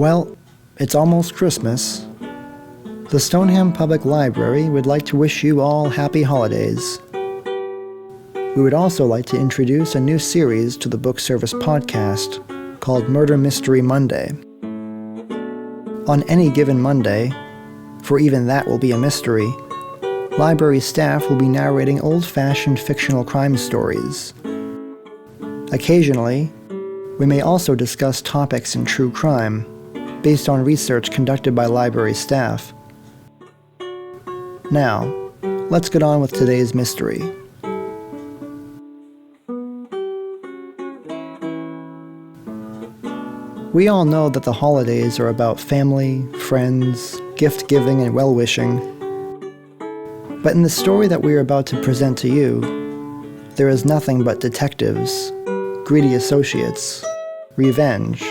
Well, it's almost Christmas. The Stoneham Public Library would like to wish you all happy holidays. We would also like to introduce a new series to the Book Service podcast called Murder Mystery Monday. On any given Monday, for even that will be a mystery, library staff will be narrating old-fashioned fictional crime stories. Occasionally, we may also discuss topics in true crime based on research conducted by library staff. Now, let's get on with today's mystery. We all know that the holidays are about family, friends, gift-giving, and well-wishing. But in the story that we are about to present to you, there is nothing but detectives, greedy associates, revenge,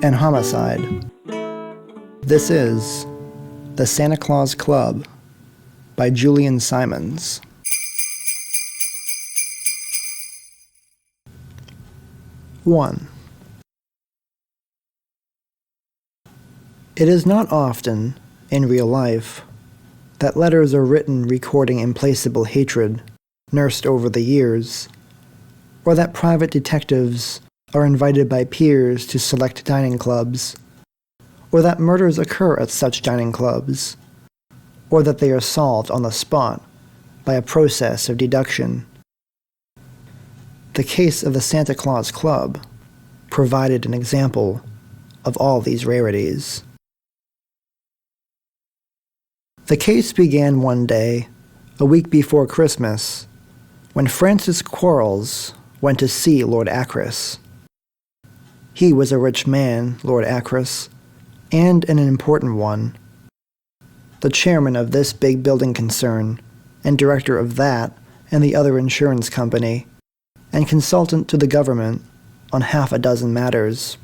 and homicide. This is The Santa Claus Club by Julian Symons. One. It is not often, in real life, that letters are written recording implacable hatred, nursed over the years, or that private detectives are invited by peers to select dining clubs, or that murders occur at such dining clubs, or that they are solved on the spot by a process of deduction. The case of the Santa Claus Club provided an example of all these rarities. The case began one day, a week before Christmas, when Francis Quarles went to see Lord Acrise. He was a rich man, Lord Acrise, and an important one. The chairman of this big building concern, and director of that and the other insurance company, and consultant to the government on half a dozen matters.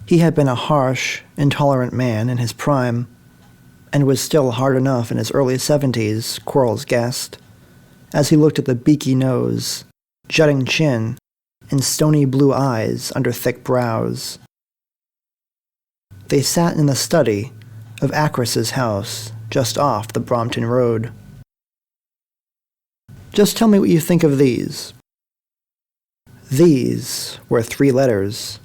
He had been a harsh, intolerant man in his prime, and was still hard enough in his early 70s, Quarles guessed, as he looked at the beaky nose, jutting chin, and stony blue eyes under thick brows. They sat in the study of Acrise's house, just off the Brompton Road. Just tell me what you think of these. These were 3 letters,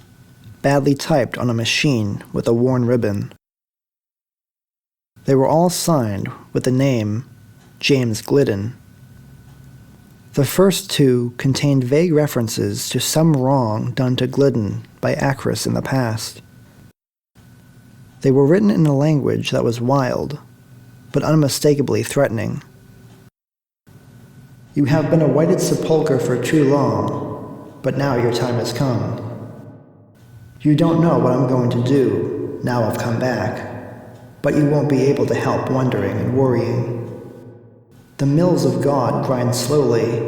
badly typed on a machine with a worn ribbon. They were all signed with the name James Glidden. The first 2 contained vague references to some wrong done to Glidden by Acrise in the past. They were written in a language that was wild, but unmistakably threatening. You have been a whited sepulchre for too long, but now your time has come. You don't know what I'm going to do, now I've come back, but you won't be able to help wondering and worrying. The mills of God grind slowly,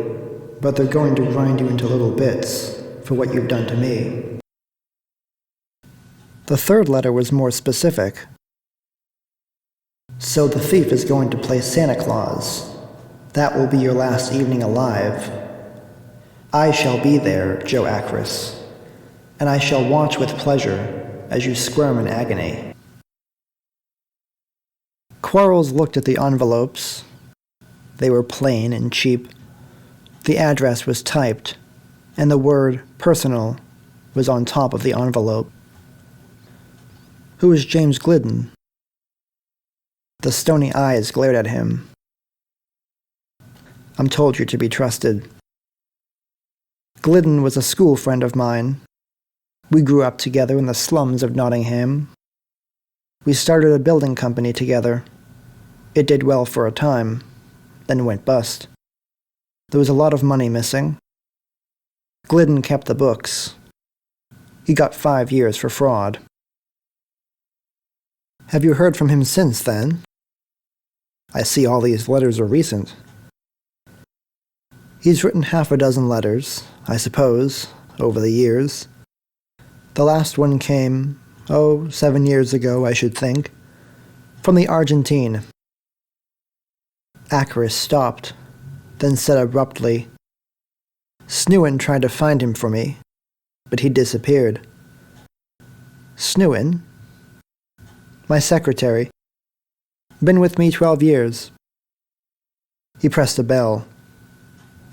but they're going to grind you into little bits for what you've done to me. The third letter was more specific. So the thief is going to play Santa Claus. That will be your last evening alive. I shall be there, Joe Acrise, and I shall watch with pleasure as you squirm in agony. Quarles looked at the envelopes. They were plain and cheap. The address was typed, and the word personal was on top of the envelope. Who is James Glidden? The stony eyes glared at him. I'm told you're to be trusted. Glidden was a school friend of mine. We grew up together in the slums of Nottingham. We started a building company together. It did well for a time, then went bust. There was a lot of money missing. Glidden kept the books. He got 5 years for fraud. Have you heard from him since then? I see all these letters are recent. He's written half a dozen letters, I suppose, over the years. The last one came, 7 years ago, I should think, from the Argentine. Acrise stopped, then said abruptly, Snewin tried to find him for me, but he disappeared. Snewin? My secretary. Been with me 12 years. He pressed a bell.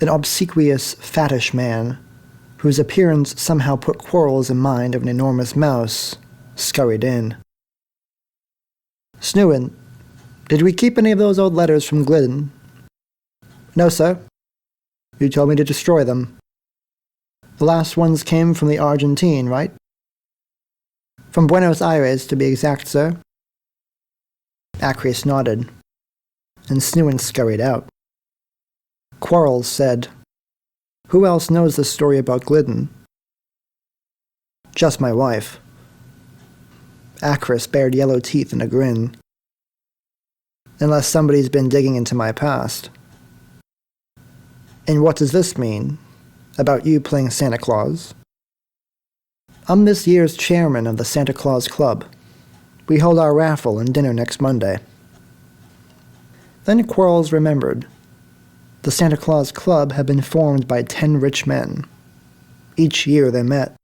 An obsequious, fattish man, whose appearance somehow put Quarles in mind of an enormous mouse, scurried in. Snewin, did we keep any of those old letters from Glidden? No, sir. You told me to destroy them. The last ones came from the Argentine, right? From Buenos Aires, to be exact, sir. Acrise nodded, and Snewin scurried out. Quarles said, Who else knows the story about Glidden? Just my wife. Acrise bared yellow teeth in a grin. Unless somebody's been digging into my past. And what does this mean? About you playing Santa Claus? I'm this year's chairman of the Santa Claus Club. We hold our raffle and dinner next Monday. Then Quarles remembered. The Santa Claus Club had been formed by 10 rich men. Each year they met,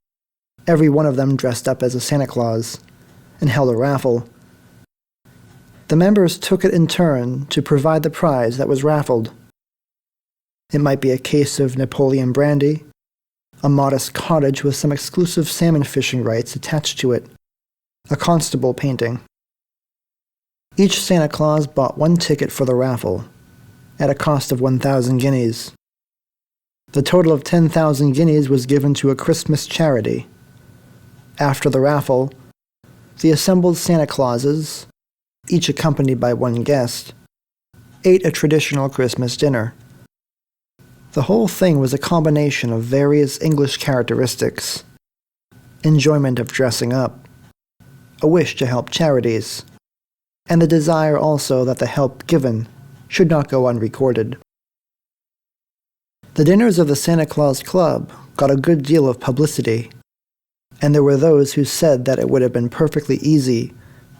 every one of them dressed up as a Santa Claus, and held a raffle. The members took it in turn to provide the prize that was raffled. It might be a case of Napoleon brandy, a modest cottage with some exclusive salmon fishing rights attached to it, a constable painting. Each Santa Claus bought one ticket for the raffle, at a cost of 1,000 guineas. The total of 10,000 guineas was given to a Christmas charity. After the raffle, the assembled Santa Clauses, each accompanied by one guest, ate a traditional Christmas dinner. The whole thing was a combination of various English characteristics: enjoyment of dressing up, a wish to help charities, and the desire also that the help given should not go unrecorded. The dinners of the Santa Claus Club got a good deal of publicity, and there were those who said that it would have been perfectly easy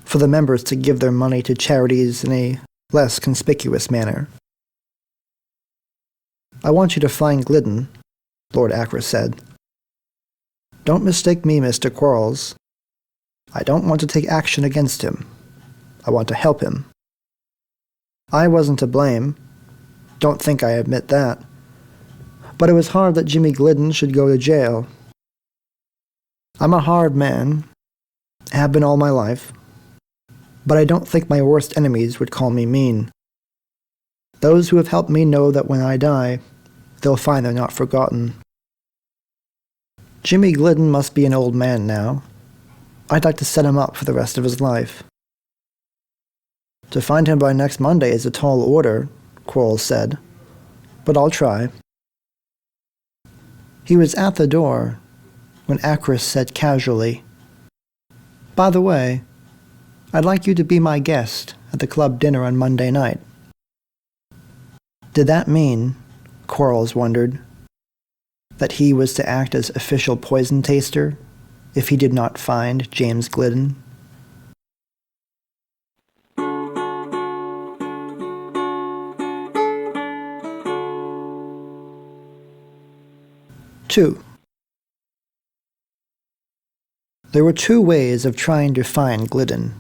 for the members to give their money to charities in a less conspicuous manner. I want you to find Glidden, Lord Acrise said. Don't mistake me, Mr. Quarles. I don't want to take action against him. I want to help him. I wasn't to blame. Don't think I admit that. But it was hard that Jimmy Glidden should go to jail. I'm a hard man, have been all my life, but I don't think my worst enemies would call me mean. Those who have helped me know that when I die, they'll find they're not forgotten. Jimmy Glidden must be an old man now. I'd like to set him up for the rest of his life. To find him by next Monday is a tall order, Quarles said, but I'll try. He was at the door when Acrise said casually, By the way, I'd like you to be my guest at the club dinner on Monday night. Did that mean, Quarles wondered, that he was to act as official poison taster if he did not find James Glidden? Two. There were two ways of trying to find Glidden: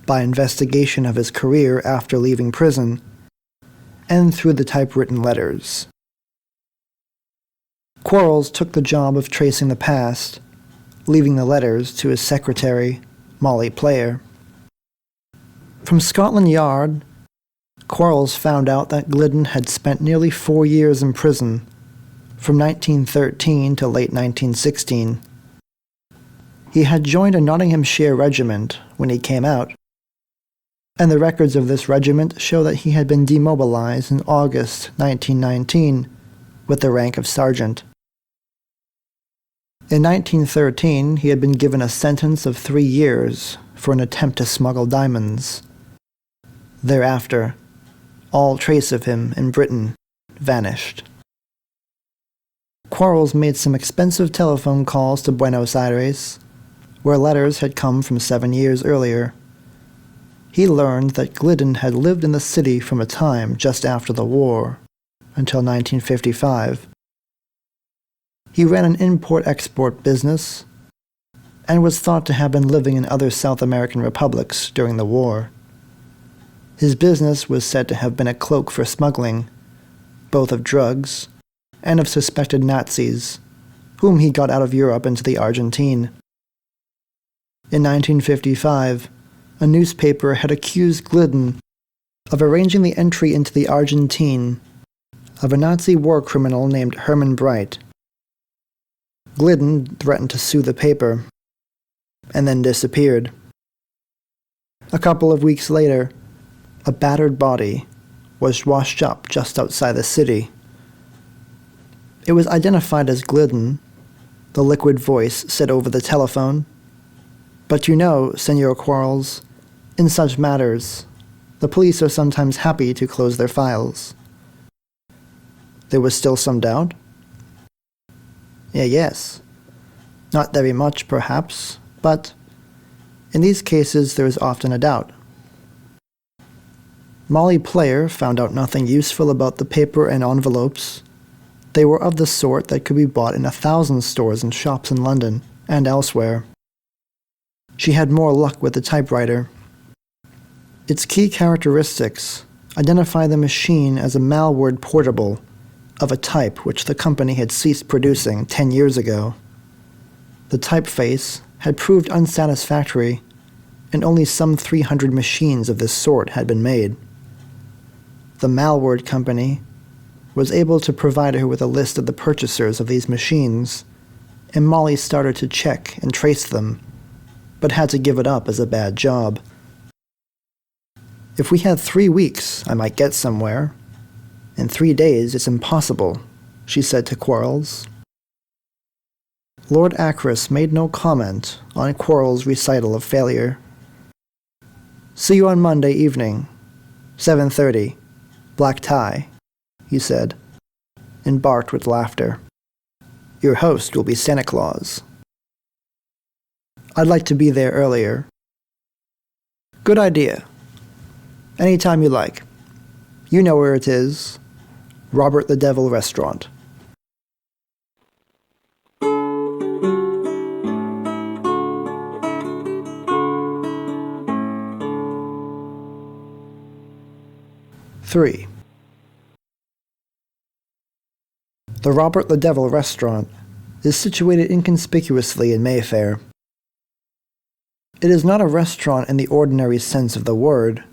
by investigation of his career after leaving prison, and through the typewritten letters. Quarles took the job of tracing the past, leaving the letters to his secretary, Molly Player. From Scotland Yard, Quarles found out that Glidden had spent nearly 4 years in prison, from 1913 to late 1916. He had joined a Nottinghamshire regiment when he came out, and the records of this regiment show that he had been demobilized in August 1919 with the rank of sergeant. In 1913, he had been given a sentence of 3 years for an attempt to smuggle diamonds. Thereafter, all trace of him in Britain vanished. Quarles made some expensive telephone calls to Buenos Aires, where letters had come from 7 years earlier. He learned that Glidden had lived in the city from a time just after the war, until 1955. He ran an import-export business, and was thought to have been living in other South American republics during the war. His business was said to have been a cloak for smuggling, both of drugs and of suspected Nazis, whom he got out of Europe into the Argentine. In 1955, a newspaper had accused Glidden of arranging the entry into the Argentine of a Nazi war criminal named Herman Bright. Glidden threatened to sue the paper, and then disappeared. A couple of weeks later, a battered body was washed up just outside the city. It was identified as Glidden, the liquid voice said over the telephone. But you know, Senor Quarles, in such matters, the police are sometimes happy to close their files. There was still some doubt? Yes. Not very much, perhaps, but in these cases there is often a doubt. Molly Player found out nothing useful about the paper and envelopes. They were of the sort that could be bought in 1,000 stores and shops in London and elsewhere. She had more luck with the typewriter. Its key characteristics identify the machine as a Malward portable of a type which the company had ceased producing 10 years ago. The typeface had proved unsatisfactory, and only some 300 machines of this sort had been made. The Malward company was able to provide her with a list of the purchasers of these machines, and Molly started to check and trace them, but had to give it up as a bad job. If we had 3 weeks, I might get somewhere. In 3 days, it's impossible, she said to Quarles. Lord Acrise made no comment on Quarles' recital of failure. See you on Monday evening, 7:30, black tie, he said, and barked with laughter. Your host will be Santa Claus. I'd like to be there earlier. Good idea. Any time you like. You know where it is. Robert the Devil Restaurant. Three. The Robert the Devil Restaurant is situated inconspicuously in Mayfair. It is not a restaurant in the ordinary sense of the word,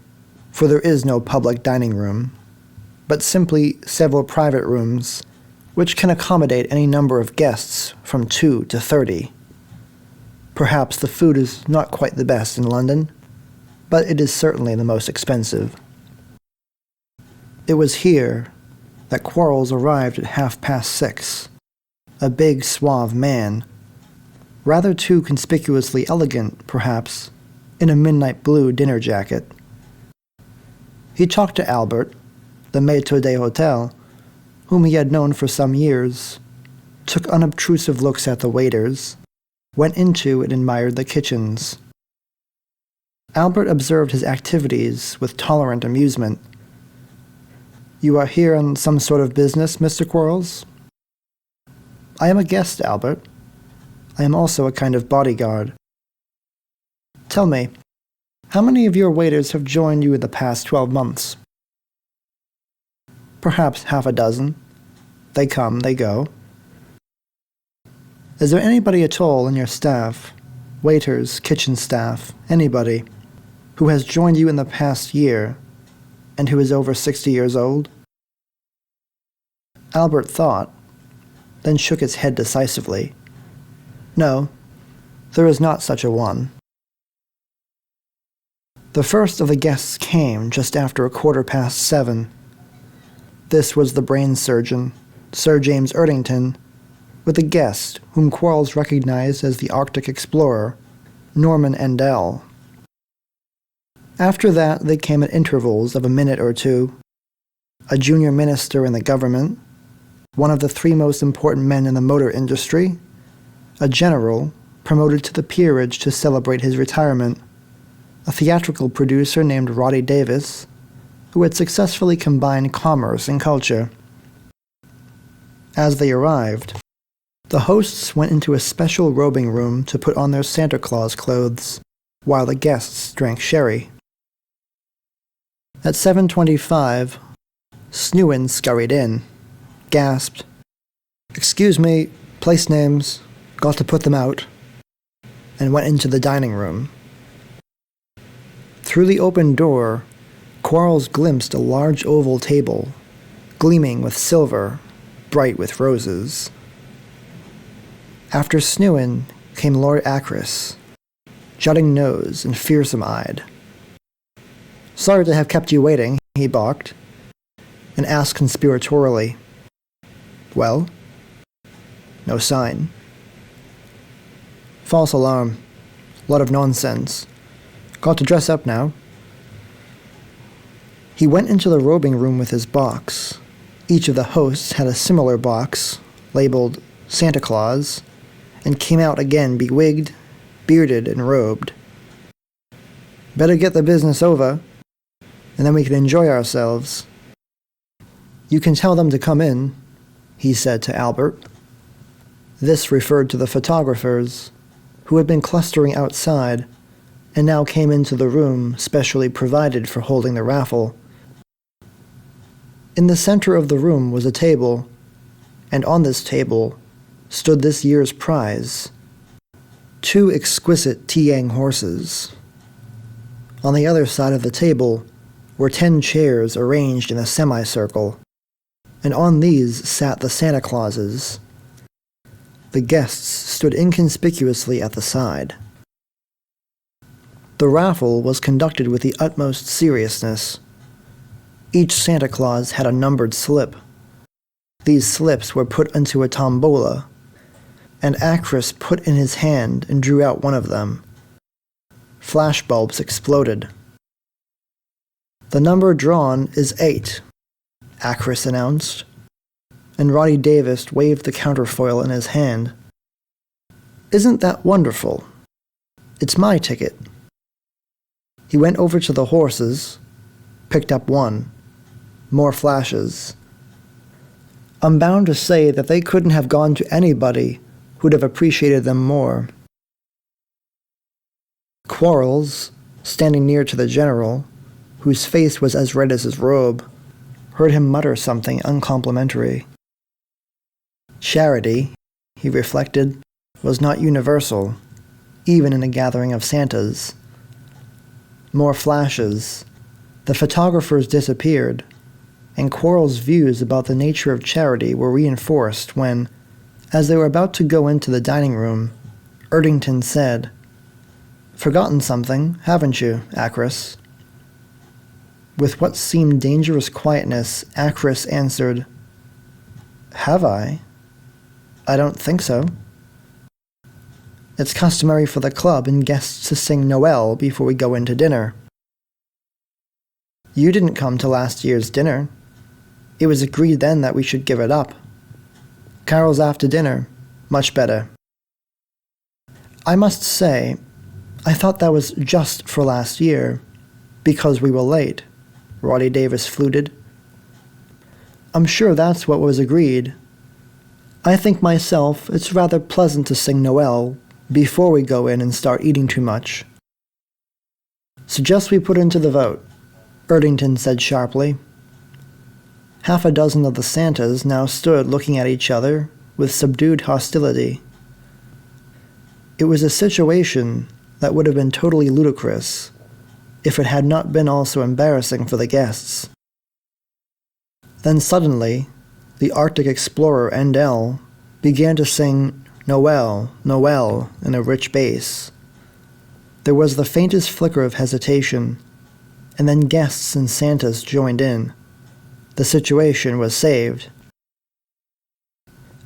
for there is no public dining room, but simply several private rooms, which can accommodate any number of guests from 2 to 30. Perhaps the food is not quite the best in London, but it is certainly the most expensive. It was here that Quarles arrived at 6:30, a big, suave man, rather too conspicuously elegant, perhaps, in a midnight blue dinner jacket. He talked to Albert, the maître d'hôtel, whom he had known for some years, took unobtrusive looks at the waiters, went into and admired the kitchens. Albert observed his activities with tolerant amusement. You are here on some sort of business, Mr. Quarles? I am a guest, Albert. I am also a kind of bodyguard. Tell me, how many of your waiters have joined you in the past 12 months? Perhaps half a dozen. They come, they go. Is there anybody at all in your staff, waiters, kitchen staff, anybody, who has joined you in the past year, and who is over 60 years old? Albert thought, then shook his head decisively. No, there is not such a one. The first of the guests came just after 7:15. This was the brain surgeon, Sir James Erdington, with a guest whom Quarles recognized as the Arctic explorer, Norman Endell. After that, they came at intervals of a minute or two. A junior minister in the government, one of the 3 most important men in the motor industry, a general promoted to the peerage to celebrate his retirement, a theatrical producer named Roddy Davis, who had successfully combined commerce and culture. As they arrived, The hosts went into a special robing room to put on their Santa Claus clothes, while the guests drank sherry. At 7:25, Snewin scurried in, gasped, "Excuse me, place names, got to put them out," and went into the dining room. Through the open door, Quarles glimpsed a large oval table, gleaming with silver, bright with roses. After Snewin came Lord Acrise, jutting-nosed and fearsome-eyed. "Sorry to have kept you waiting," he balked, and asked conspiratorially, "Well?" No sign. "False alarm. Lot of nonsense. Got to dress up now." He went into the robing room with his box. Each of the hosts had a similar box, labeled Santa Claus, and came out again bewigged, bearded, and robed. "Better get the business over, and then we can enjoy ourselves." "You can tell them to come in," he said to Albert. This referred to the photographers, who had been clustering outside, and now came into the room specially provided for holding the raffle. In the center of the room was a table, and on this table stood this year's prize, 2 exquisite Tiang horses. On the other side of the table were 10 chairs arranged in a semicircle, and on these sat the Santa Clauses. The guests stood inconspicuously at the side. The raffle was conducted with the utmost seriousness. Each Santa Claus had a numbered slip. These slips were put into a tombola, and Acrise put in his hand and drew out one of them. Flashbulbs exploded. "The number drawn is 8, Acrise announced, and Roddy Davis waved the counterfoil in his hand. "Isn't that wonderful? It's my ticket." He went over to the horses, picked up one. More flashes. I'm bound to say that they couldn't have gone to anybody who'd have appreciated them more. Quarles, standing near to the general, whose face was as red as his robe, heard him mutter something uncomplimentary. Charity, he reflected, was not universal, even in a gathering of Santas. More flashes. The photographers disappeared, and Quarles' views about the nature of charity were reinforced when, as they were about to go into the dining room, Erdington said, "Forgotten something, haven't you, Acrise?" With what seemed dangerous quietness, Acrise answered, "Have I? I don't think so. It's customary for the club and guests to sing Noel before we go into dinner." "You didn't come to last year's dinner. It was agreed then that we should give it up. Carols after dinner, much better." "I must say, I thought that was just for last year, because we were late," Roddy Davis fluted. "I'm sure that's what was agreed. I think myself it's rather pleasant to sing Noel before we go in and start eating too much." "Suggest we put into the vote," Erdington said sharply. Half a dozen of the Santas now stood looking at each other with subdued hostility. It was a situation that would have been totally ludicrous if it had not been also embarrassing for the guests. Then suddenly, the Arctic explorer Endel began to sing Noel, Noel in a rich bass. There was the faintest flicker of hesitation, and then guests and Santas joined in. The situation was saved.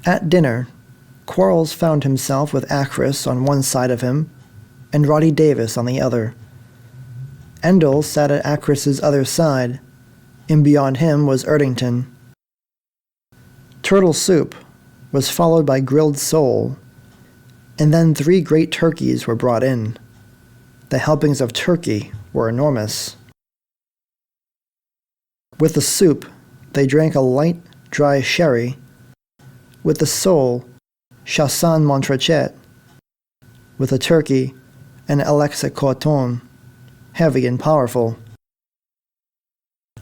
At dinner, Quarles found himself with Acrise on one side of him and Roddy Davis on the other. Endel sat at Acrise's other side, and beyond him was Erdington. Turtle soup was followed by grilled sole, and then 3 great turkeys were brought in. The helpings of turkey were enormous. With the soup, they drank a light, dry sherry. With the sole, chassin montrachet, with a turkey and Alexa Corton, heavy and powerful.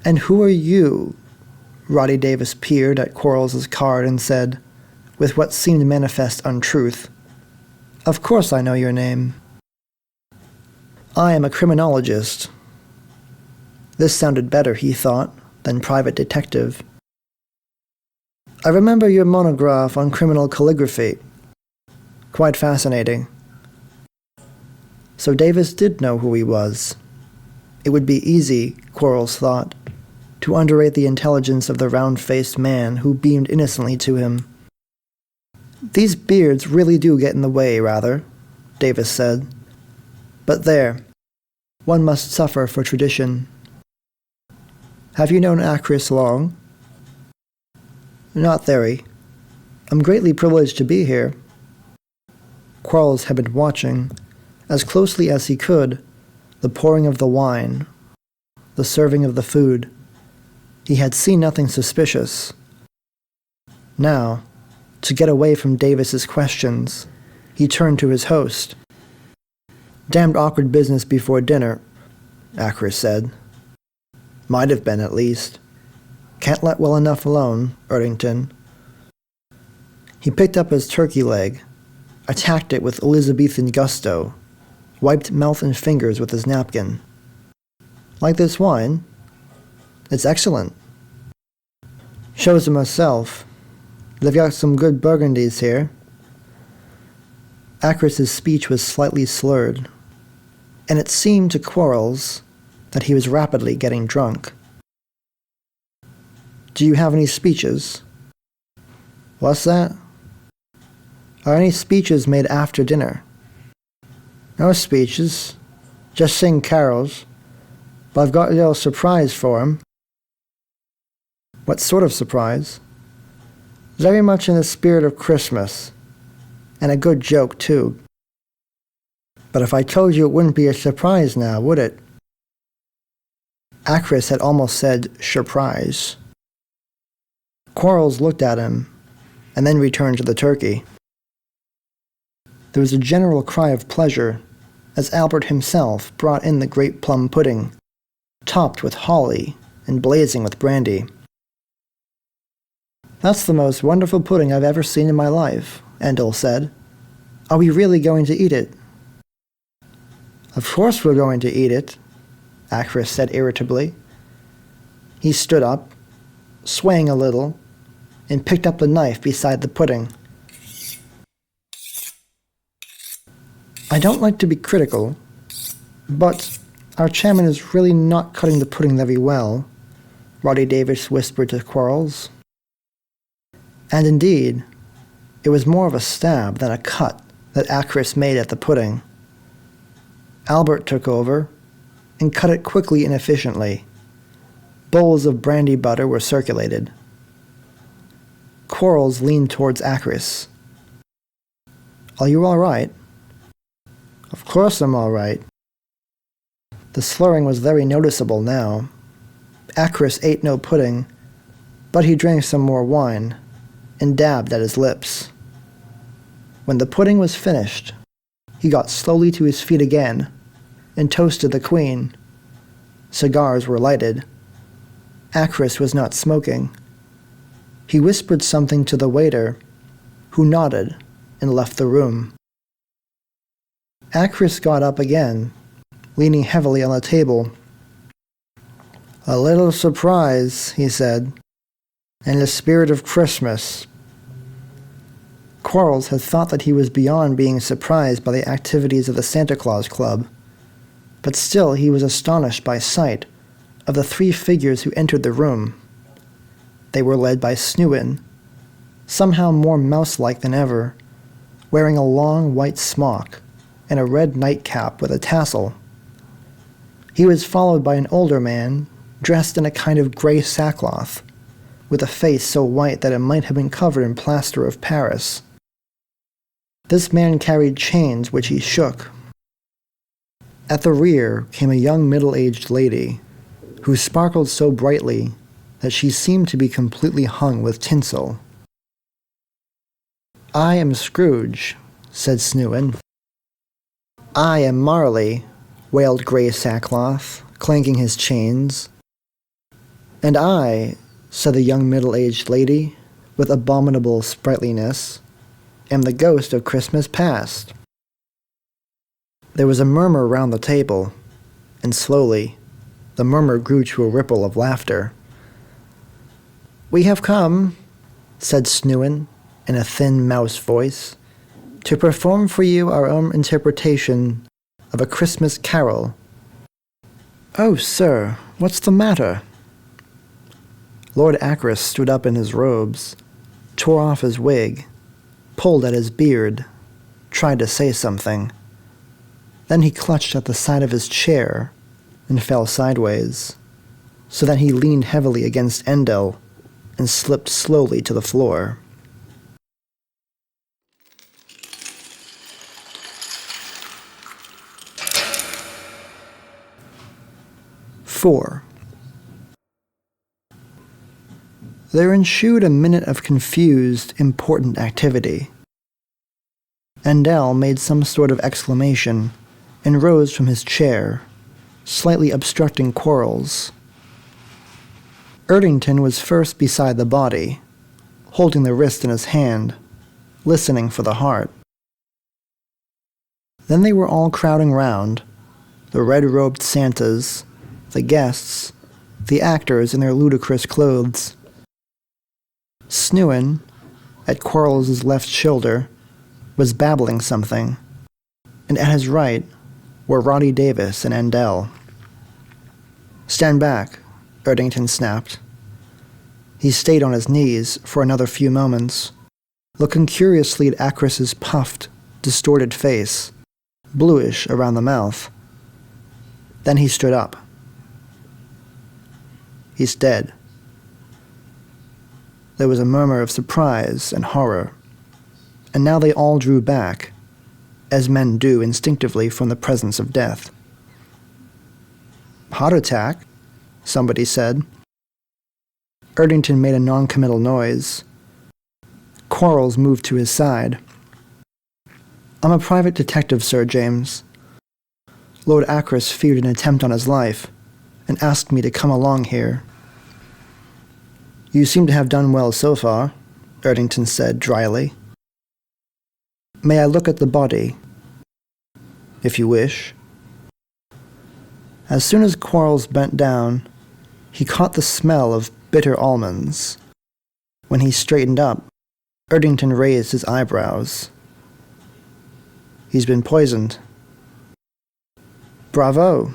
And who are you? Roddy Davis peered at Quarles' card and said, with what seemed manifest untruth, Of course I know your name. I am a criminologist. This sounded better, he thought, than private detective. I remember your monograph on criminal calligraphy. Quite fascinating. So Davis did know who he was. It would be easy, Quarles thought, to underrate the intelligence of the round-faced man who beamed innocently to him. These beards really do get in the way, rather, Davis said. But there, one must suffer for tradition. Have you known Acrise long? Not very. I'm greatly privileged to be here. Quarles had been watching, as closely as he could, the pouring of the wine, the serving of the food. He had seen nothing suspicious. Now, to get away from Davis's questions, he turned to his host. Damned awkward business before dinner, Acrise said. Might have been, at least. Can't let well enough alone, Erdington. He picked up his turkey leg, attacked it with Elizabethan gusto, wiped mouth and fingers with his napkin. Like this wine? It's excellent. Shows him myself. They've got some good burgundies here. Acrise's speech was slightly slurred, and it seemed to Quarles that he was rapidly getting drunk. Do you have any speeches? What's that? Are any speeches made after dinner? No speeches. Just sing carols. But I've got a little surprise for him. What sort of surprise? Very much in the spirit of Christmas. And a good joke, too. But if I told you it wouldn't be a surprise now, would it? Acrise had almost said surprise. Quarles looked at him, and then returned to the turkey. There was a general cry of pleasure as Albert himself brought in the great plum pudding, topped with holly and blazing with brandy. That's the most wonderful pudding I've ever seen in my life, Endel said. Are we really going to eat it? Of course we're going to eat it, Acrise said irritably. He stood up, swaying a little, and picked up the knife beside the pudding. I don't like to be critical, but our chairman is really not cutting the pudding very well, Roddy Davis whispered to Quarles. And indeed, it was more of a stab than a cut that Acrise made at the pudding. Albert took over and cut it quickly and efficiently. Bowls of brandy butter were circulated. Quarles leaned towards Acrise. Are you all right? Of course I'm all right. The slurring was very noticeable now. Acrise ate no pudding, but he drank some more wine and dabbed at his lips. When the pudding was finished, he got slowly to his feet again and toasted the Queen. Cigars were lighted. Acrise was not smoking. He whispered something to the waiter, who nodded and left the room. Acrise got up again, leaning heavily on the table. A little surprise, he said, in the spirit of Christmas. Quarles had thought that he was beyond being surprised by the activities of the Santa Claus Club, but still he was astonished by sight of the three figures who entered the room. They were led by Snewin, somehow more mouse-like than ever, wearing a long white smock and a red nightcap with a tassel. He was followed by an older man dressed in a kind of gray sackcloth, with a face so white that it might have been covered in plaster of Paris. This man carried chains which he shook. At the rear came a young middle-aged lady, who sparkled so brightly that she seemed to be completely hung with tinsel. I am Scrooge, said Snewin. I am Marley, wailed Grey Sackcloth, clanking his chains. And I, said the young middle-aged lady, with abominable sprightliness, am the ghost of Christmas past. There was a murmur round the table, and slowly the murmur grew to a ripple of laughter. We have come, said Snewin, in a thin mouse voice, to perform for you our own interpretation of a Christmas carol. Oh, sir, what's the matter? Lord Acrise stood up in his robes, tore off his wig, pulled at his beard, tried to say something. Then he clutched at the side of his chair and fell sideways, so that he leaned heavily against Endel and slipped slowly to the floor. "4. There ensued a minute of confused, important activity. Endel made some sort of exclamation and rose from his chair, slightly obstructing Quarles. Erdington was first beside the body, holding the wrist in his hand, listening for the heart. Then they were all crowding round, the red-robed Santas, the guests, the actors in their ludicrous clothes. Snewin, at Quarles' left shoulder, was babbling something, and at his right were Roddy Davis and Endel. Stand back, Erdington snapped. He stayed on his knees for another few moments, looking curiously at Acrise's puffed, distorted face, bluish around the mouth. Then he stood up. He's dead. There was a murmur of surprise and horror, and now they all drew back, as men do instinctively from the presence of death. Heart attack, somebody said. Erdington made a non-committal noise. Quarles moved to his side. I'm a private detective, Sir James. Lord Acrise feared an attempt on his life, and asked me to come along here. You seem to have done well so far, Erdington said dryly. May I look at the body? If you wish. As soon as Quarles bent down, he caught the smell of bitter almonds. When he straightened up, Erdington raised his eyebrows. He's been poisoned. Bravo.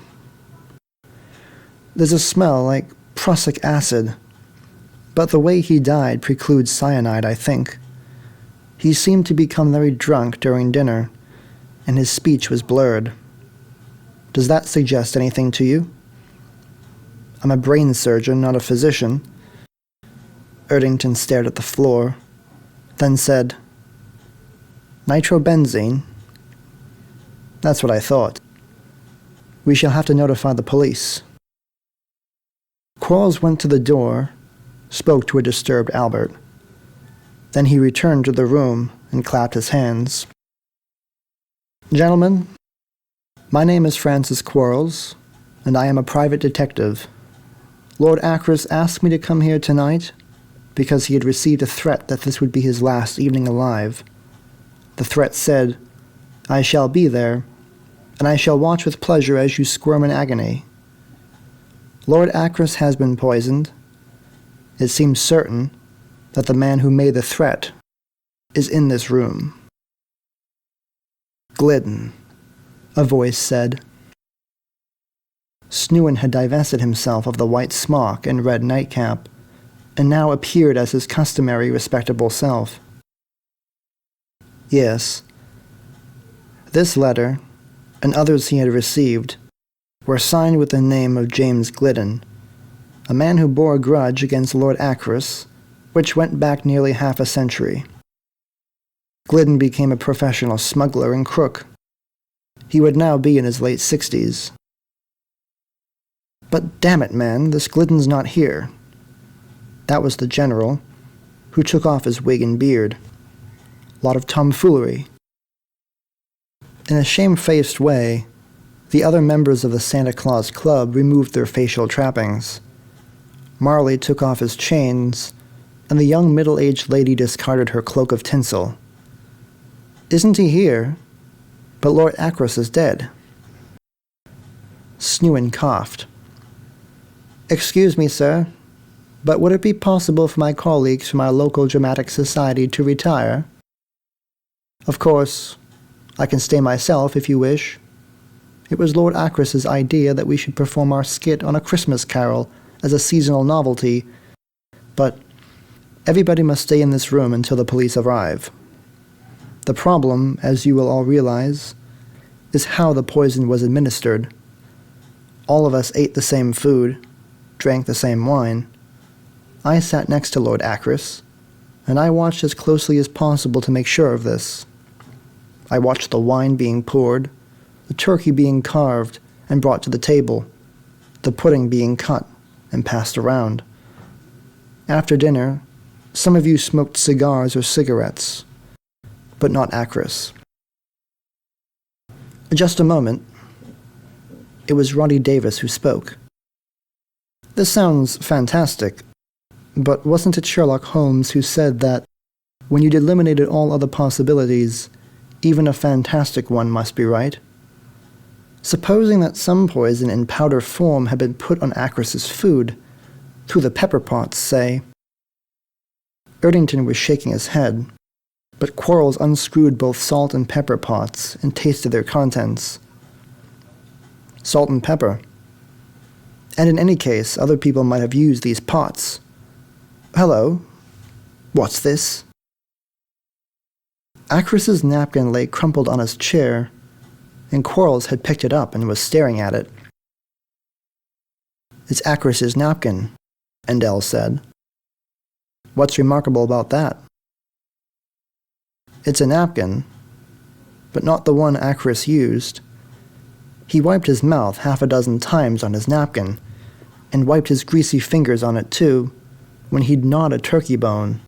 There's a smell like prussic acid, but the way he died precludes cyanide, I think. He seemed to become very drunk during dinner, and his speech was blurred. Does that suggest anything to you? I'm a brain surgeon, not a physician. Erdington stared at the floor, then said, Nitrobenzene? That's what I thought. We shall have to notify the police. Quarles went to the door, spoke to a disturbed Albert. Then he returned to the room and clapped his hands. Gentlemen, my name is Francis Quarles, and I am a private detective. Lord Acrise asked me to come here tonight because he had received a threat that this would be his last evening alive. The threat said, I shall be there, and I shall watch with pleasure as you squirm in agony. Lord Acrise has been poisoned. It seems certain that the man who made the threat is in this room. Glidden, a voice said. Snewin had divested himself of the white smock and red nightcap, and now appeared as his customary respectable self. Yes, this letter, and others he had received, were signed with the name of James Glidden, a man who bore a grudge against Lord Acrise, which went back nearly half a century. Glidden became a professional smuggler and crook. He would now be in his late 60s. But damn it, man, this Glidden's not here. That was the general, who took off his wig and beard. lot of tomfoolery. In a shamefaced way, the other members of the Santa Claus Club removed their facial trappings. Marley took off his chains, and the young middle-aged lady discarded her cloak of tinsel. "Isn't he here? But Lord Acrise is dead." Snewin coughed. "Excuse me, sir, but would it be possible for my colleagues from our local dramatic society to retire? Of course, I can stay myself if you wish. It was Lord Acrise's idea that we should perform our skit on A Christmas Carol as a seasonal novelty, but everybody must stay in this room until the police arrive. The problem, as you will all realize, is how the poison was administered. All of us ate the same food, drank the same wine. I sat next to Lord Acrise, and I watched as closely as possible to make sure of this. I watched the wine being poured, the turkey being carved and brought to the table, the pudding being cut and passed around. After dinner, some of you smoked cigars or cigarettes, but not Acrise." "Just a moment." It was Roddy Davis who spoke. "This sounds fantastic, but wasn't it Sherlock Holmes who said that when you'd eliminated all other possibilities, even a fantastic one must be right? Supposing that some poison in powder form had been put on Acrise's food, through the pepper pots, say." Erdington was shaking his head, but Quarles unscrewed both salt and pepper pots and tasted their contents. "Salt and pepper. And in any case, other people might have used these pots. Hello. What's this?" Acrise's napkin lay crumpled on his chair, and Quarles had picked it up and was staring at it. "It's Acrise's napkin," Endell said. "What's remarkable about that?" "It's a napkin, but not the one Acrise used. He wiped his mouth half a dozen times on his napkin, and wiped his greasy fingers on it too, when he'd gnawed a turkey bone.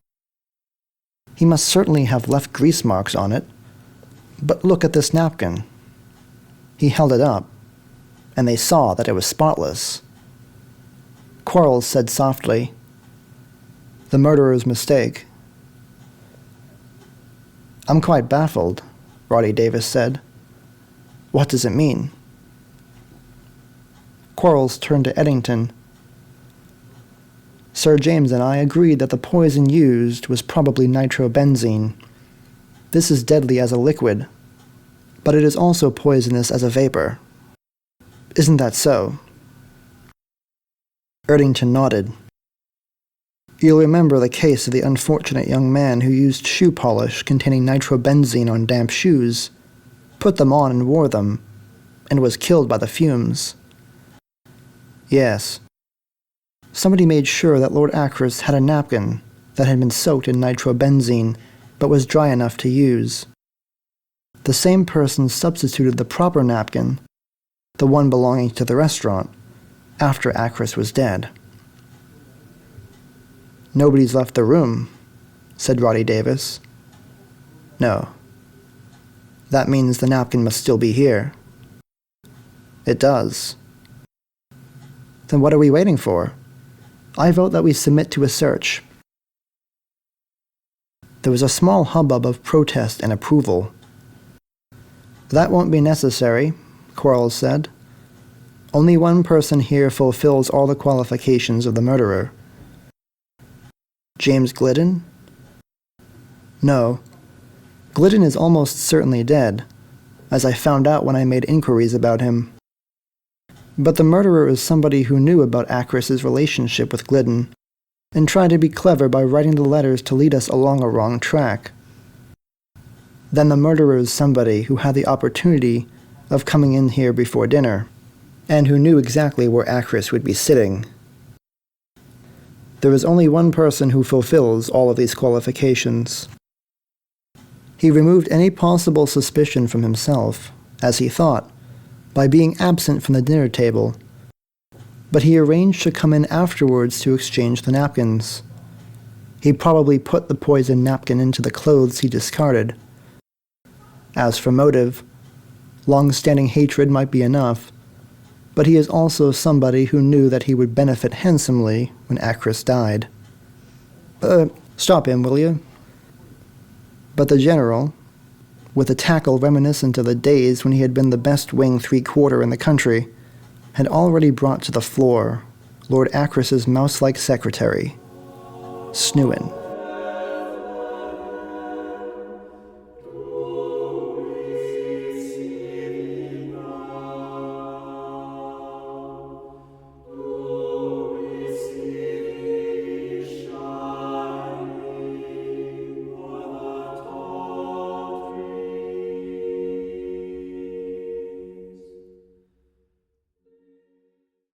He must certainly have left grease marks on it, but look at this napkin." He held it up, and they saw that it was spotless. Quarles said softly, "The murderer's mistake." "I'm quite baffled," Roddy Davis said. "What does it mean?" Quarles turned to Eddington. "Sir James and I agreed that the poison used was probably nitrobenzene. This is deadly as a liquid, but it is also poisonous as a vapor. Isn't that so?" Erdington nodded. "You'll remember the case of the unfortunate young man who used shoe polish containing nitrobenzene on damp shoes, put them on and wore them, and was killed by the fumes." "Yes. Somebody made sure that Lord Acrise had a napkin that had been soaked in nitrobenzene but was dry enough to use. The same person substituted the proper napkin, the one belonging to the restaurant, after Acrise was dead." "Nobody's left the room," said Roddy Davis. "No. That means the napkin must still be here." "It does." "Then what are we waiting for? I vote that we submit to a search." There was a small hubbub of protest and approval. "That won't be necessary," Quarles said. "Only one person here fulfills all the qualifications of the murderer." "James Glidden?" "No. Glidden is almost certainly dead, as I found out when I made inquiries about him. But the murderer is somebody who knew about Acrise's relationship with Glidden, and tried to be clever by writing the letters to lead us along a wrong track. Then the murderer is somebody who had the opportunity of coming in here before dinner, and who knew exactly where Acrise would be sitting. There is only one person who fulfills all of these qualifications. He removed any possible suspicion from himself, as he thought, by being absent from the dinner table, but he arranged to come in afterwards to exchange the napkins. He probably put the poisoned napkin into the clothes he discarded. As for motive, long-standing hatred might be enough, but he is also somebody who knew that he would benefit handsomely when Acrise died. Stop him, will you? But the general, with a tackle reminiscent of the days when he had been the best wing three-quarter in the country, had already brought to the floor Lord Acrise's mouse-like secretary, Snewin.